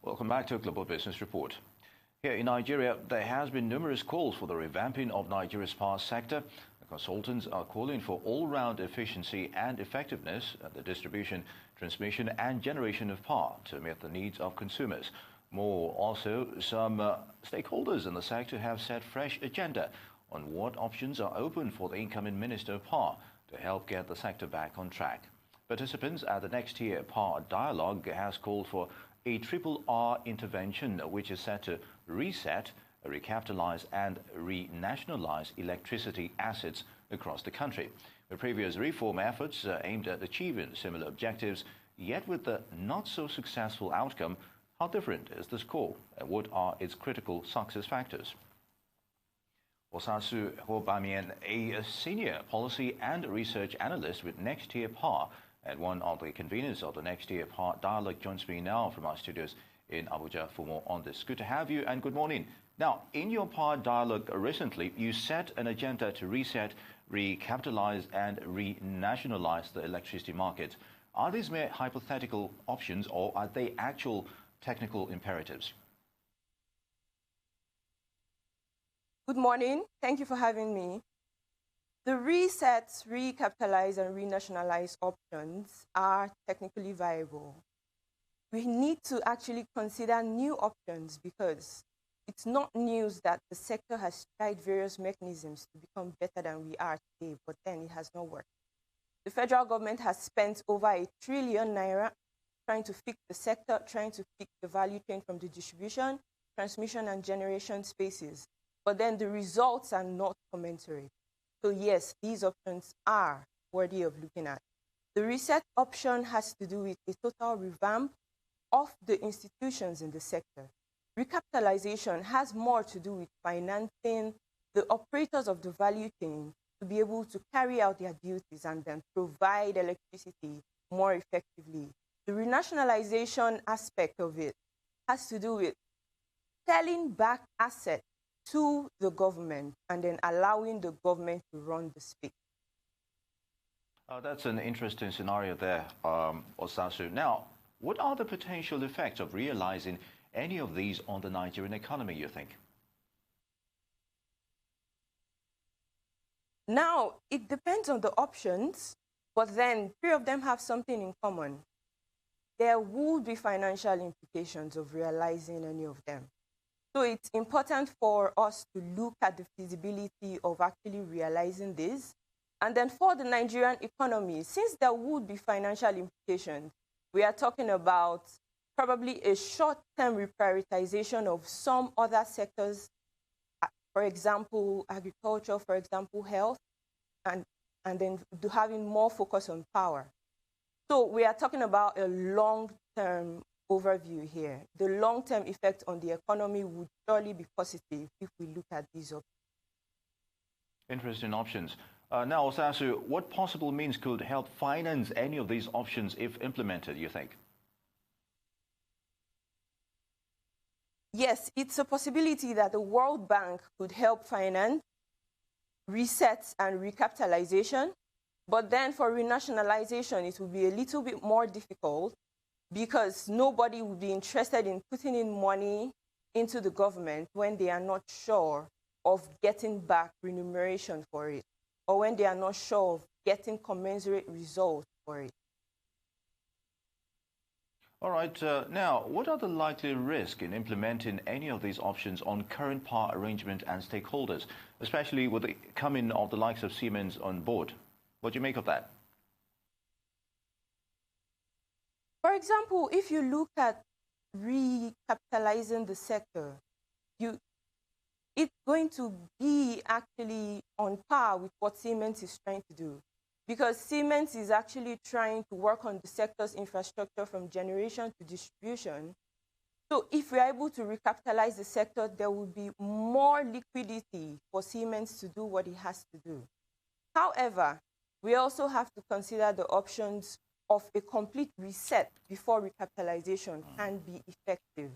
Welcome back to Global Business Report. Here in Nigeria, there has been numerous calls for the revamping of Nigeria's power sector. The consultants are calling for all-round efficiency and effectiveness at the distribution, transmission and generation of power to meet the needs of consumers. More also, some stakeholders in the sector have set fresh agenda on what options are open for the incoming Minister of Power to help get the sector back on track. Participants at the next year power dialogue has called for a triple R intervention, which is set to reset, recapitalize and renationalize electricity assets across the country. The previous reform efforts aimed at achieving similar objectives, yet with the not-so-successful outcome. How different is this call, and what are its critical success factors? Osasu Hobamian, a senior policy and research analyst with Next Year Power and one of the conveners of the Next Year Power Dialogue, joins me now from our studios in Abuja for more on this. Good to have you and good morning. Now, in your Power Dialogue recently, you set an agenda to reset, recapitalize and renationalize the electricity market. Are these mere hypothetical options or are they actual technical imperatives? Good morning. Thank you for having me. The reset, recapitalize, and renationalize options are technically viable. We need to actually consider new options because it's not news that the sector has tried various mechanisms to become better than we are today, but then it has not worked. The federal government has spent over ₦1 trillion trying to fix the sector, trying to fix the value chain from the distribution, transmission, and generation spaces. But then the results are not commensurate. So yes, these options are worthy of looking at. The reset option has to do with a total revamp of the institutions in the sector. Recapitalization has more to do with financing the operators of the value chain to be able to carry out their duties and then provide electricity more effectively. The renationalization aspect of it has to do with selling back assets to the government and then allowing the government to run the space. That's an interesting scenario there, Osasu. Now, what are the potential effects of realizing any of these on the Nigerian economy, you think? Now, it depends on the options, but then three of them have something in common. There would be financial implications of realizing any of them. So it's important for us to look at the feasibility of actually realizing this. And then for the Nigerian economy, since there would be financial implications, we are talking about probably a short-term reprioritization of some other sectors, for example, agriculture, for example, health, and then having more focus on power. So we are talking about a long-term overview here. The long-term effect on the economy would surely be positive if we look at these options. Interesting options. Now, Osasu, what possible means could help finance any of these options if implemented, you think? Yes, it's a possibility that the World Bank could help finance resets and recapitalization, but then for renationalization, it will be a little bit more difficult because nobody would be interested in putting in money into the government when they are not sure of getting back remuneration for it, or when they are not sure of getting commensurate results for it. All right. Now, what are the likely risks in implementing any of these options on current power arrangement and stakeholders, especially with the coming of the likes of Siemens on board? What do you make of that? For example, if you look at recapitalizing the sector, it's going to be actually on par with what Siemens is trying to do, because Siemens is actually trying to work on the sector's infrastructure from generation to distribution. So if we are able to recapitalize the sector, there will be more liquidity for Siemens to do what it has to do. However, we also have to consider the options of a complete reset before recapitalization can be effective.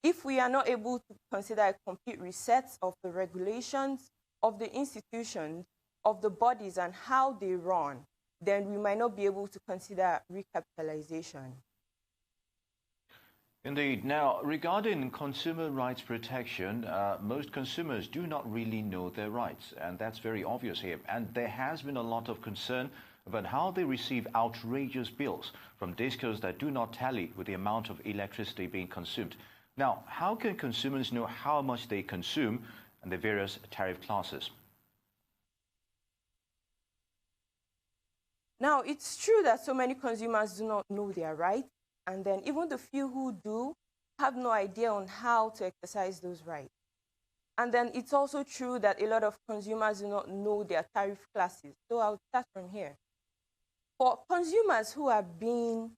If we are not able to consider a complete reset of the regulations, of the institutions, of the bodies and how they run, then we might not be able to consider recapitalization. Indeed. Now, regarding consumer rights protection, most consumers do not really know their rights, and that's very obvious here. And there has been a lot of concern about how they receive outrageous bills from discos that do not tally with the amount of electricity being consumed. Now, how can consumers know how much they consume and the various tariff classes? Now, it's true that so many consumers do not know their rights, and then even the few who do have no idea on how to exercise those rights. And then it's also true that a lot of consumers do not know their tariff classes. So I'll start from here. For consumers who are being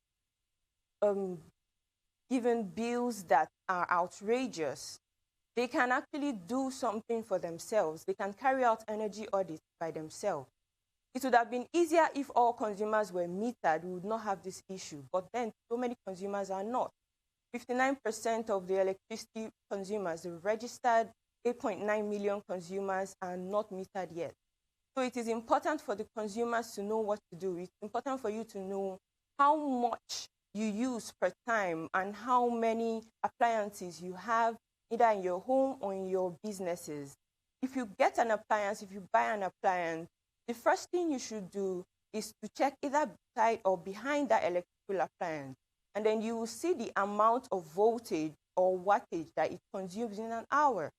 given bills that are outrageous, they can actually do something for themselves. They can carry out energy audits by themselves. It would have been easier if all consumers were metered. We would not have this issue. But then so many consumers are not. 59% of the electricity consumers, the registered 8.9 million consumers, are not metered yet. So it is important for the consumers to know what to do. It's important for you to know how much you use per time and how many appliances you have either in your home or in your businesses. If you get an appliance, if you buy an appliance, the first thing you should do is to check either beside or behind that electrical appliance. And then you will see the amount of voltage or wattage that it consumes in an hour.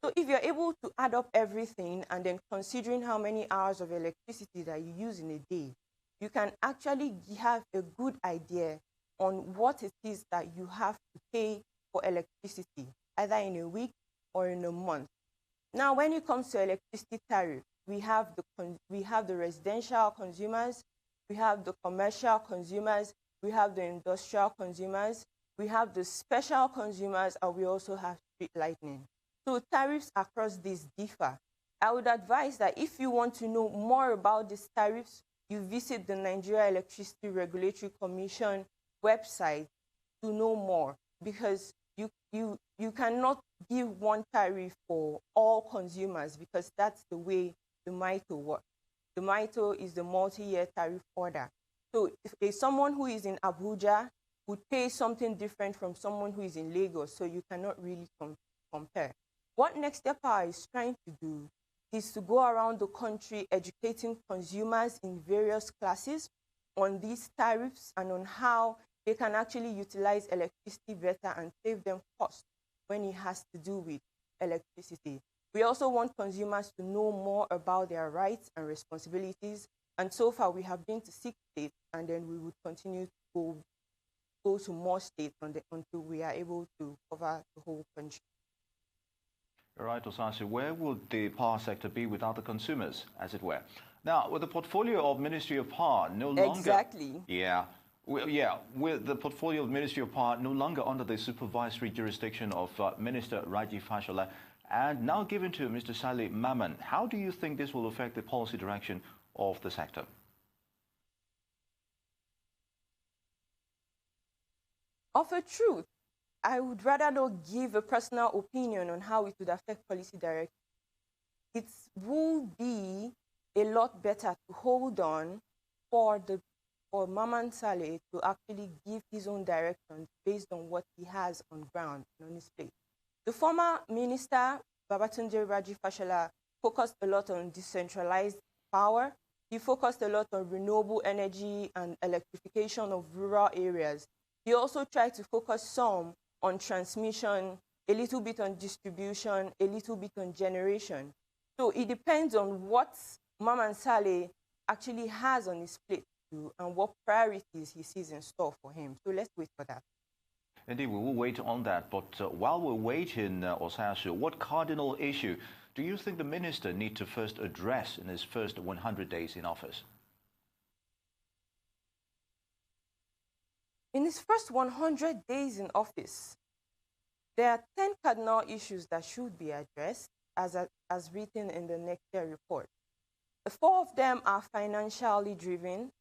So if you're able to add up everything and then considering how many hours of electricity that you use in a day, you can actually have a good idea on what it is that you have to pay for electricity, either in a week or in a month. Now, when it comes to electricity tariff, we have the residential consumers, we have the commercial consumers, we have the industrial consumers, we have the special consumers, and we also have street lighting. So tariffs across these differ. I would advise that if you want to know more about these tariffs, you visit the Nigeria Electricity Regulatory Commission website to know more, because you cannot give one tariff for all consumers, because that's the way the MITO works. The MITO is the multi-year tariff order. So if someone who is in Abuja would pay something different from someone who is in Lagos, so you cannot really compare. What Next Step is trying to do is to go around the country educating consumers in various classes on these tariffs and on how they can actually utilize electricity better and save them costs when it has to do with electricity. We also want consumers to know more about their rights and responsibilities. And so far, we have been to 6 states, and then we would continue to go to more states until we are able to cover the whole country. All right, Osasi, where would the power sector be without the consumers, as it were? Now, with the portfolio of Ministry of Power no longer... Exactly. Yeah. With the portfolio of Ministry of Power no longer under the supervisory jurisdiction of Minister Raji Fashola and now given to Mr. Saleh Maman, how do you think this will affect the policy direction of the sector? Of a truth, I would rather not give a personal opinion on how it would affect policy direction. It would be a lot better to hold on for Maman Saleh to actually give his own directions based on what he has on ground and on his plate. The former minister, Babatunde Raji Fashola, focused a lot on decentralized power. He focused a lot on renewable energy and electrification of rural areas. He also tried to focus some on transmission, a little bit on distribution, a little bit on generation. So it depends on what Maman Saleh actually has on his plate and what priorities he sees in store for him. So let's wait for that. Indeed, we will wait on that. But while we're waiting, Osasu, what cardinal issue do you think the minister needs to first address in his first 100 days in office? In his first 100 days in office, there are 10 cardinal issues that should be addressed, as written in the next year report. The 4 of them are financially driven.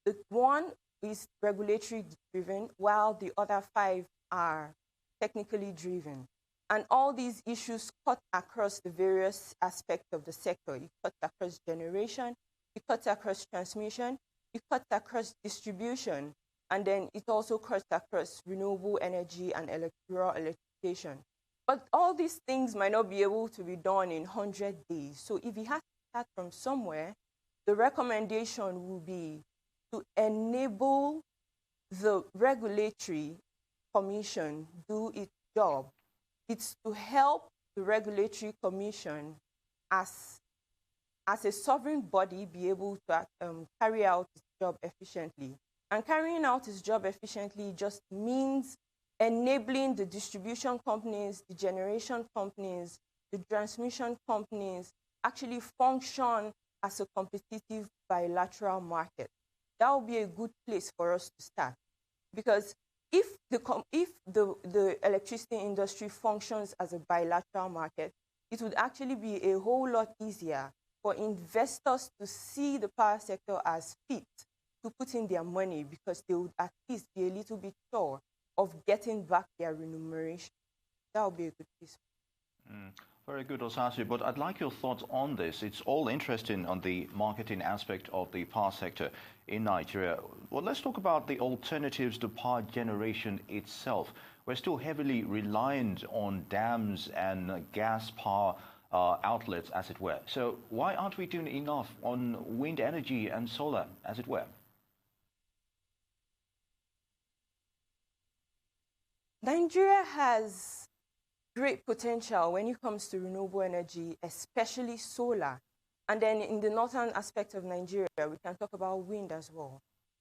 The 1 is regulatory driven, while the other 5 are technically driven. And all these issues cut across the various aspects of the sector. It cuts across generation, it cuts across transmission, it cuts across distribution. And then it also cuts across renewable energy and rural electrification. But all these things might not be able to be done in 100 days. So if we have to start from somewhere, the recommendation will be to enable the regulatory commission do its job. It's to help the regulatory commission as a sovereign body be able to carry out its job efficiently. And carrying out its job efficiently just means enabling the distribution companies, the generation companies, the transmission companies actually function as a competitive bilateral market. That would be a good place for us to start. Because if the electricity industry functions as a bilateral market, it would actually be a whole lot easier for investors to see the power sector as fit to put in their money, because they would at least be a little bit sure of getting back their remuneration. That would be a good piece. Very good, Osasu, but I'd like your thoughts on this. It's all interesting on the marketing aspect of the power sector in Nigeria. Well, let's talk about the alternatives to power generation itself. We're still heavily reliant on dams and gas power outlets, as it were. So why aren't we doing enough on wind energy and solar, as it were? Nigeria has great potential when it comes to renewable energy, especially solar. And then in the northern aspect of Nigeria, we can talk about wind as well.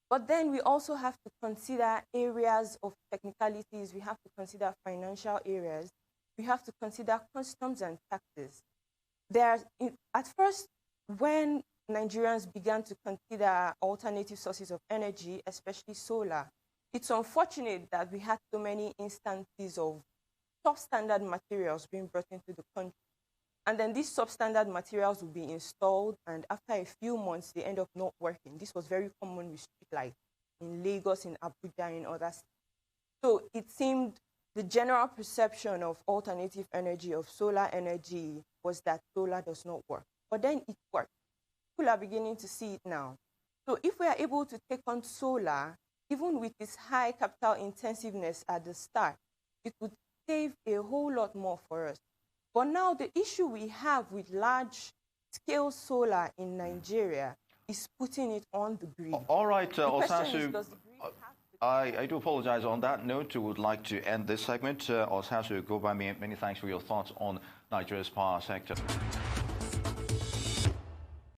But then we also have to consider areas of technicalities. We have to consider financial areas. We have to consider customs and taxes. At first, when Nigerians began to consider alternative sources of energy, especially solar, it's unfortunate that we had so many instances of substandard materials being brought into the country. And then these substandard materials will be installed, and after a few months, they end up not working. This was very common with street lights in Lagos, in Abuja, in other states. So it seemed the general perception of alternative energy, of solar energy, was that solar does not work. But then it works. People are beginning to see it now. So if we are able to take on solar, even with this high capital intensiveness at the start, it would save a whole lot more for us. But now the issue we have with large-scale solar in Nigeria is putting it on the grid. All right, Osasu, I do apologize. On that note, we would like to end this segment. Osasu Gobami, many thanks for your thoughts on Nigeria's power sector.